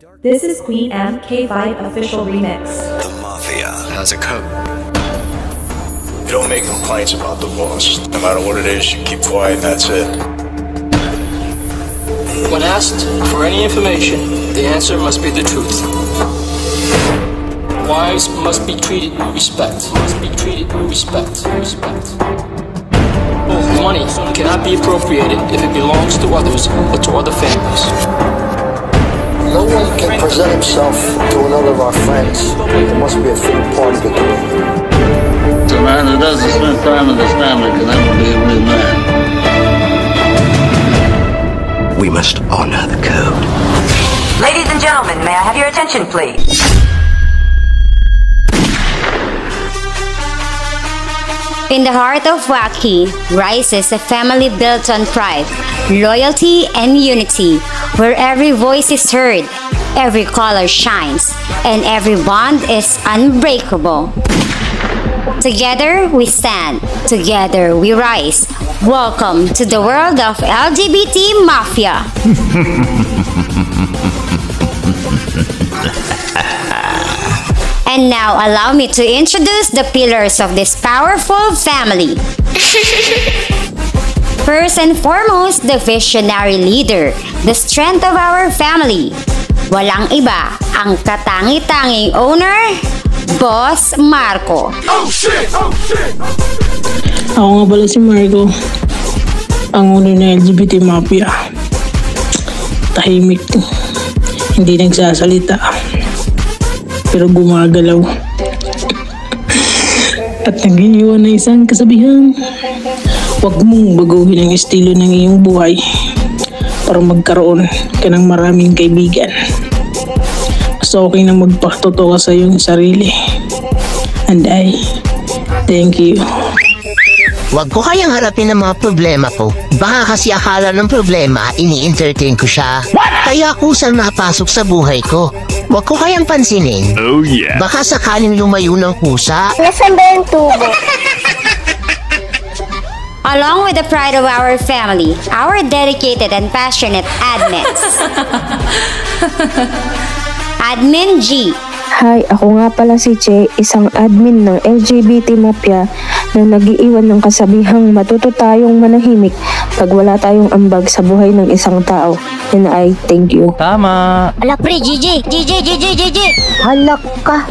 This is Queen MK5 official remix. The Mafia has a code. You don't make complaints about the boss. No matter what it is, you keep quiet and that's it. When asked for any information, the answer must be the truth. Wives must be treated with respect. Must be treated with respect. Respect. Money cannot be appropriated if it belongs to others or to other families. No one can present himself to another of our friends. There must be a third party to do it. The man who doesn't spend time with his family can never be a real man. We must honor the code. Ladies and gentlemen, may I have your attention, please? In the heart of Waukee rises a family built on pride, loyalty, and unity, where every voice is heard, every color shines, and every bond is unbreakable. Together we stand, together we rise. Welcome to the world of LGBT Mafia. And now allow me to introduce the pillars of this powerful family. First and foremost, the visionary leader, the strength of our family. Walang iba, ang katangi-tanging owner, Boss Marco. Oh shit! Oh shit! Ako nga pala si Marco, ang owner ng LGBT Mafia. Tahimik, hindi nagsasalita, pero gumagalaw. At nag-iwan na isang kasabihan, huwag mong baguhin ang estilo ng iyong buhay para magkaroon ka ng maraming kaibigan. Mas okay na magpakatotoo ka sa iyong sarili. And I thank you. Huwag ko kayang harapin ang mga problema ko. Baka kasi akala ng problema, ini-entertain ko siya. Kaya kusang napasok sa buhay ko. Huwag ko kayang pansinin. Oh yeah. Baka sakaling lumayo ng kusa. Nasaan ba yung tubo? Along with the pride of our family, our dedicated and passionate admins. Admin G. Hi, ako nga pala si Che, isang admin ng LGBT Mafia na nag-iiwan ng kasabihang matuto tayong manahimik pag wala tayong ambag sa buhay ng isang tao. And I thank you. Tama. Alak pre, GG. Halak ka.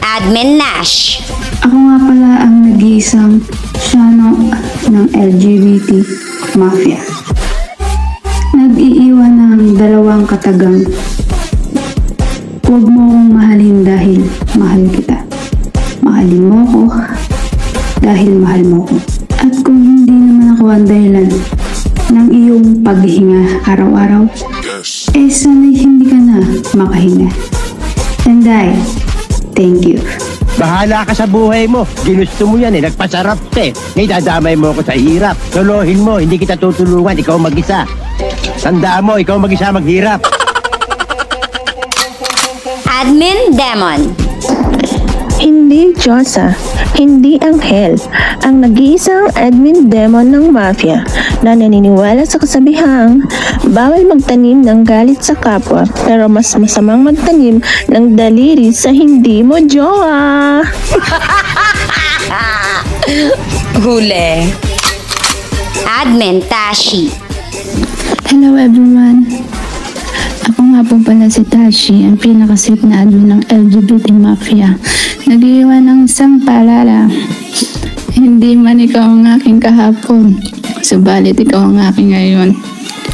Admin Nash. Ako nga pala ang nag-iisang shano ng LGBT Mafia. Nag-iiwan ng dalawang katagang. Huwag mo akong mahalin dahil mahal kita. Mahalin mo ako dahil mahal mo ko. At kung hindi naman ako ang dahilan ng iyong paghinga araw-araw, sana'y hindi ka na makahinga. And I thank you. Bahala ka sa buhay mo. Ginusto mo yan nagpasarap ka Idadamay mo ako sa hirap. Tuluhin mo, hindi kita tutulungan, ikaw mag-isa. Tandaan mo, ikaw mag-isa maghirap. Admin Demon. Hindi Diyosa, hindi Anghel, ang nag-iisang admin demon ng Mafia na naniniwala sa kasabihang bawal magtanim ng galit sa kapwa pero mas masamang magtanim ng daliri sa hindi mo jowa. Huli. Admin Tashi. Hello everyone. Ako nga po pala si Tashi, ang pinakasweet na admin ng LGBT Mafia. Nag-iwan ng isang paalala. Hindi man ikaw ang aking kahapon, subalit ikaw ang aking ngayon.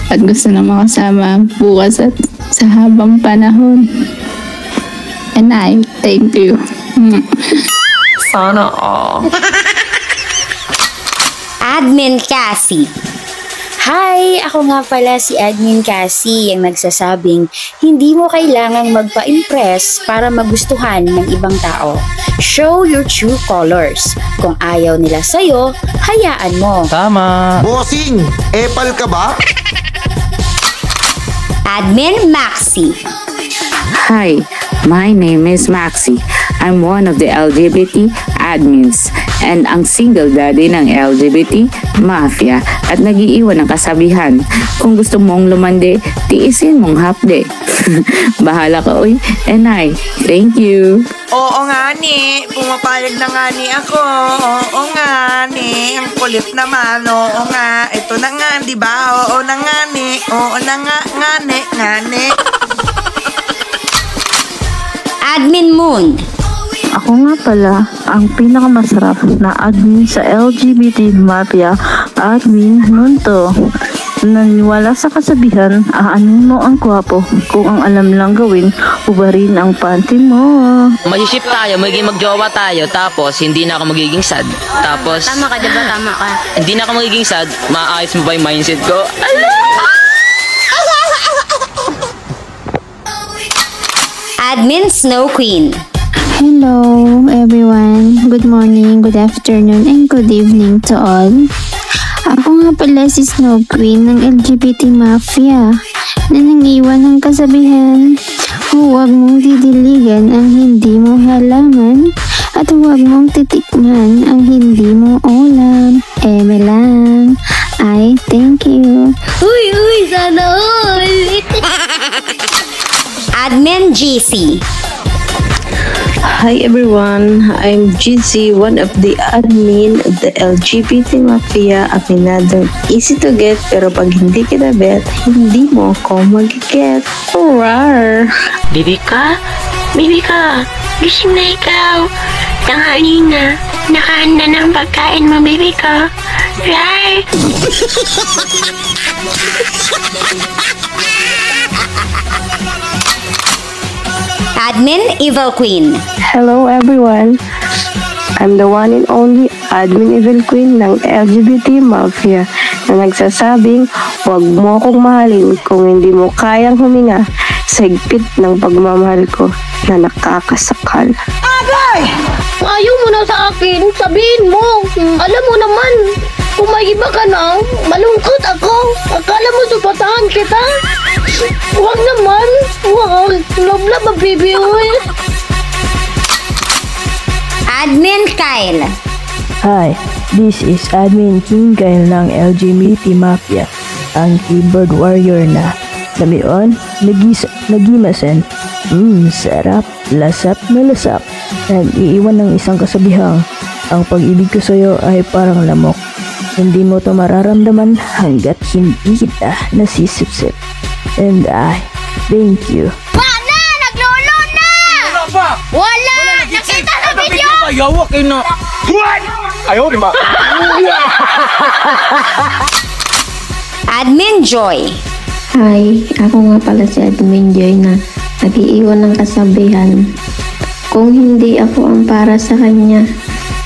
At gusto na makasama bukas at sa habang panahon. And I thank you. Sana all. Admin Cassie. Hi! Ako nga pala si Admin Cassie, yung nagsasabing hindi mo kailangang magpa-impress para magustuhan ng ibang tao. Show your true colors. Kung ayaw nila sa'yo, hayaan mo. Tama. Bossing, epal ka ba? Admin Maxi. Hi, my name is Maxi. I'm one of the LGBT admins. and ang single daddy ng LGBT mafia at nag-iiwan ng kasabihan, kung gusto mong lumande, tiisin mong hapde. Bahala ka, uy. And I, thank you. Oo nga ni, pumapayag na nga ni ako. Oo nga ni, ang kulit naman. Oo nga, ito na nga, di ba? Oo na nga ni, oo na nga ni. Admin Moon. Ako nga pala ang pinakamasarap na admin sa LGBT Mafia, Admin Nunto. Naniwala sa kasabihan, aanin mo ang kwapo. Kung ang alam lang gawin, ubarin ang panty mo. Mag-ship tayo, magiging magjowa tayo, tapos hindi na ako magiging sad. Tapos... Tama ka, diba? Tama ka. Hindi na ako magiging sad, maayos mo ba yung mindset ko? Admin Snow Queen. Hello everyone, good morning, good afternoon, and good evening to all. Ako nga pala si Snow Queen ng LGBT Mafia na nangiwan ng kasabihan, huwag mong didiligan ang hindi mo halaman at huwag mong titikman ang hindi mo ulam. Eme lang. I thank you. Uy, sana all. Admin GC. Hi everyone, I'm GC, one of the admin of the LGBT Mafia. Aminadong easy to get, pero pag hindi kita bet, hindi mo ako mag-get. Rawr! Bibika, gising na ikaw. Tanghali na, nakahanda ng pagkain mo, Bibika. Rawr! Admin Evil Queen. Hello everyone, I'm the one and only Admin Evil Queen ng LGBT Mafia na nagsasabing huwag mo akong mahalin kung hindi mo kayang huminga sa higpit ng pagmamahal ko na nakakasakal. Agay! Ayaw mo na sa akin, sabihin mo. Alam mo naman, kung may iba ka na, malungkot ako. Akala mo supatahan kita? Huwag naman. Huwag. Love na baby. Admin Kyle. Hi, this is Admin King Kyle ng LGBT Mafia, ang keyboard warrior na lamion, nagimasen, sarap, lasap na lasap, nag-iiwan ng isang kasabihang, ang pag-ibig ko sa'yo ay parang lamok. Hindi mo to mararamdaman hanggat hindi kita nasisipsip. And I thank you. Wala! Naglulo na! Wala pa! Wala! Nakita sa video! Ayaw kayo na! What? Ayaw rin ba? Admin Joy. Hi, ako nga pala si Admin Joy na nag-iiwan ng kasabihan. Kung hindi ako ang para sa kanya,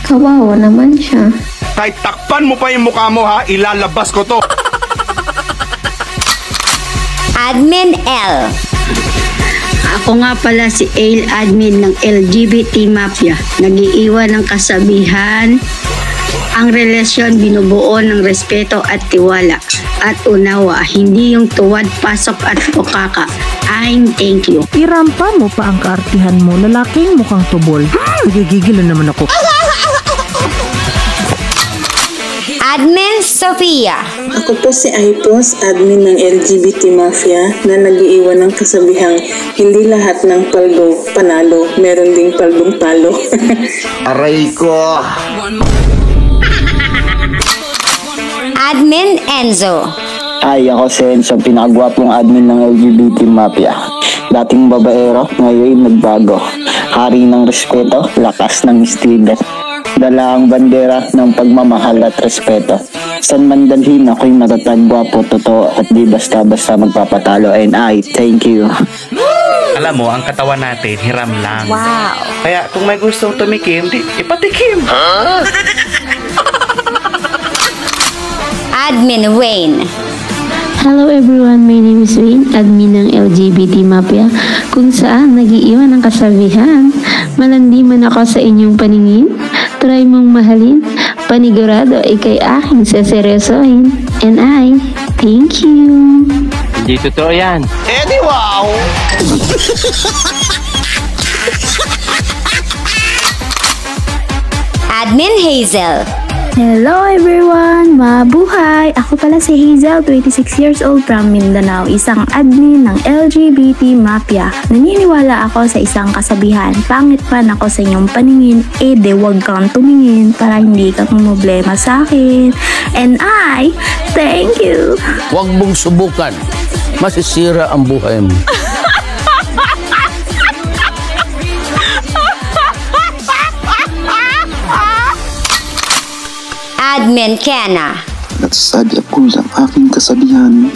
kawawa naman siya. Kahit takpan mo pa yung mukha mo ha, ilalabas ko to. Admin L. Ako nga pala si Ale, admin ng LGBT Mafia. Nag-iiwan ng kasabihan, ang relasyon binubuo ng respeto at tiwala at unawa, hindi yung tuwad, pasok at pukaka. I'm thank you. Irampa mo pa ang kaartihan mo, lalaking mukhang tubol. Nagigigilan naman ako. Admin Sofia. Ako po si Ipos, admin ng LGBT Mafia na nag-iiwan ng kasabihang hindi lahat ng paldo panalo, meron ding paldong talo. Aray ko! Admin Enzo. Ay, ako si Enzo, pinakagwapong admin ng LGBT Mafia. Dating babaero, ngayon nagbago. Hari ng respeto, lakas ng estilo. Dala ang bandera ng pagmamahal at respeto. San man dalhin, ako'y matatag, gwapo, totoo at di basta-basta magpapatalo. And I thank you. Alam mo, ang katawan natin, hiram lang. Wow. Kaya kung may gustong tumikim, di ipatikim. Huh? Admin Wayne. Hello everyone, my name is Wayne, admin ng LGBT Mafia, kung saan nag-iiwan ng kasabihan, malandi man ako sa inyong paningin, try mong mahalin, panigurado ikay aking seseryosohin, and I thank you. Hindi totoo yan. Di wow! Admin Hazel. Hello everyone! Mabuhay! Ako pala si Hazel, 26 years old from Mindanao, isang admin ng LGBT Mafia. Naniniwala ako sa isang kasabihan, pangit man ako sa inyong paningin, de wag kang tumingin para hindi ka problema sa akin. And I, thank you! Huwag mong subukan, masisira ang buhay mo. Admin Kenna. Nagsasabi ako ng aking kasabihan.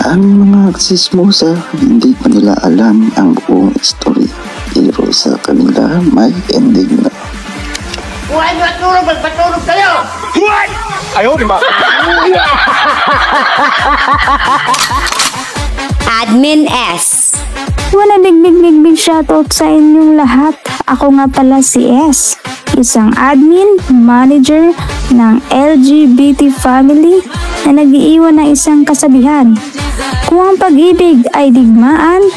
Ang mga sismosa, hindi pa nila alam ang buong istorya. Pero sa kanila, may ending na. Huwag matulog! Magpatulog kayo! Huwag! Ayaw, di ba? Admin S. Wala big shoutout sa inyong lahat. Ako nga pala si S, isang admin, manager ng LGBT family na nag-iiwan ng isang kasabihan. Kung ang pag-ibig ay digmaan,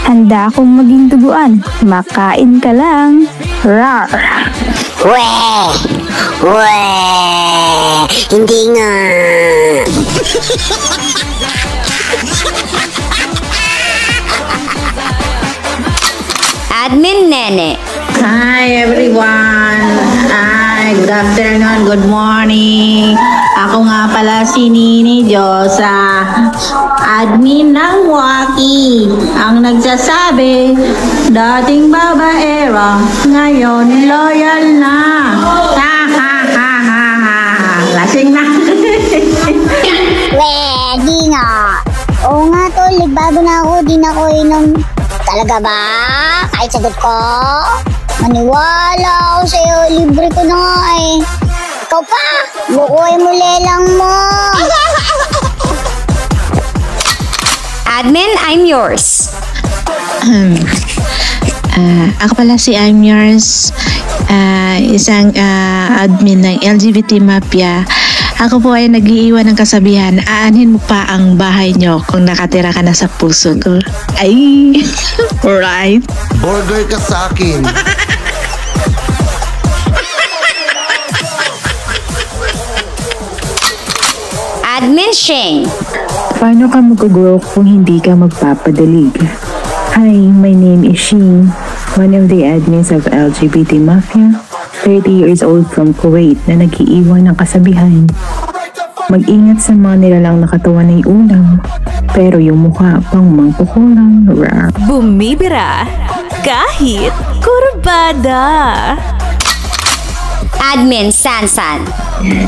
handa akong maging duguan. Makain ka lang. Rar! Weh! Weh! Hindi nga! Admin Nene. Hi everyone! Good afternoon, good morning! Ako nga pala si Nini Diyosa, admin ng Waki, ang nagsasabi, dating babaero, ngayon loyal na. Ha ha ha ha ha! Lasing na! Weh, di nga! Oo nga tol, bago na ako, di na ako inom. Talaga ba? Kahit sagot ko? Maniwala ako sa'yo, libre ko na nga eh. Ikaw pa, bukuhay mo lelang mo. Admin, I'm yours. Ako pala si I'm yours, isang admin ng LGBT Mafia. Ako po ay nag-iiwan ng kasabihan, aanhin mo pa ang bahay nyo kung nakatira ka na sa puso ko. Ay, right? Burger ka sa akin. Admin Shing. Paano ka mag-grow kung hindi ka magpapadalig? Hi, my name is Shing, one of the admins of LGBT Mafia, 30 years old from Kuwait na nag-iiwan ng kasabihan. Mag-ingat sa mga nilalang nakatawan ay ulam, pero yung mukha pang mangkukulang. Bumibira kahit kurbada. Admin Sansan.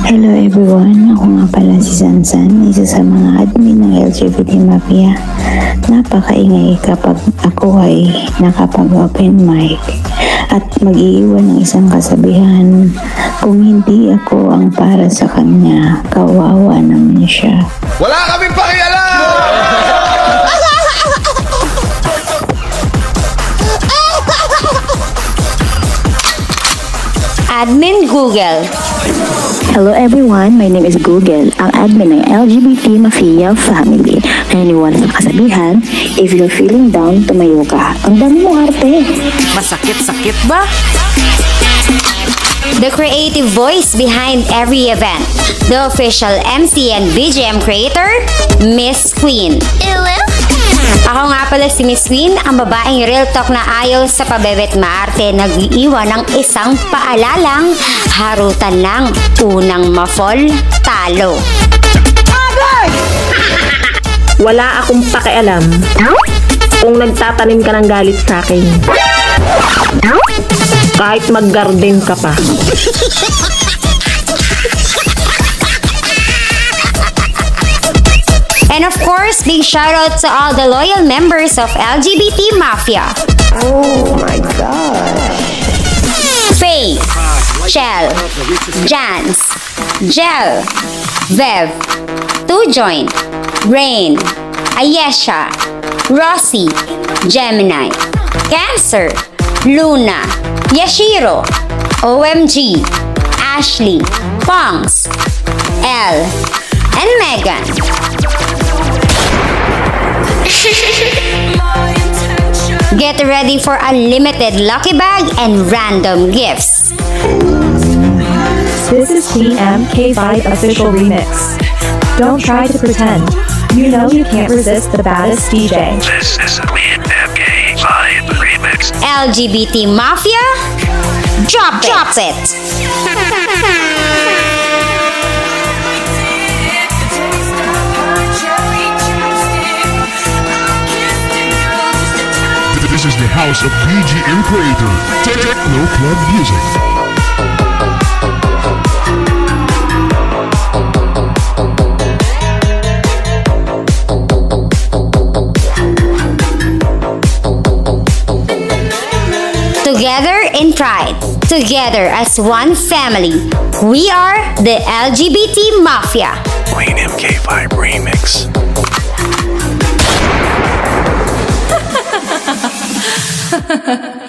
Hello everyone, ako nga pala si Sansan, isa sa mga admin ng LGBT Mafia. Napakaingay kapag ako ay nakapag-open mic at mag-iiwan ng isang kasabihan. Kung hindi ako ang para sa kanya, kawawa naman siya. Wala kaming pakialam! Admin Google. Hello everyone, my name is Google, ang admin ng LGBT Mafia family. Naniniwala sa kasabihan, if you're feeling down, tumayo ka. Ang dami mong arte. Masakit-sakit ba? The creative voice behind every event. The official MC and BGM creator, Miss Queen. Ako nga pala si Miss Queen, ang babaeng real talk na ayaw sa pabebet maarte, nag-iiwan ng isang paalalang harutan lang, unang ma-fall, talo. Wala akong pakialam kung nagtatanim ka ng galit sa akin. Kahit mag-garden ka pa. And of course, big shout out to all the loyal members of LGBT Mafia. Oh my God. Faye, Chel, Jans, Jel, Vev, Two Joint, Rain, Ayesha, Rossi, Gemini, Cancer, Luna, Yashiro, OMG, Ashley, Pongs, Elle, and Megan. Get ready for unlimited lucky bag and random gifts. This is Queen MK5 official remix. Don't try to pretend. You know you can't resist the baddest DJ. This is Queen MK5 remix. LGBT Mafia, drop it. This is the house of BGM creator, Techno Club Music. Together in pride, together as one family, we are the LGBT Mafia. Queen MK5 remix. Ha ha ha ha.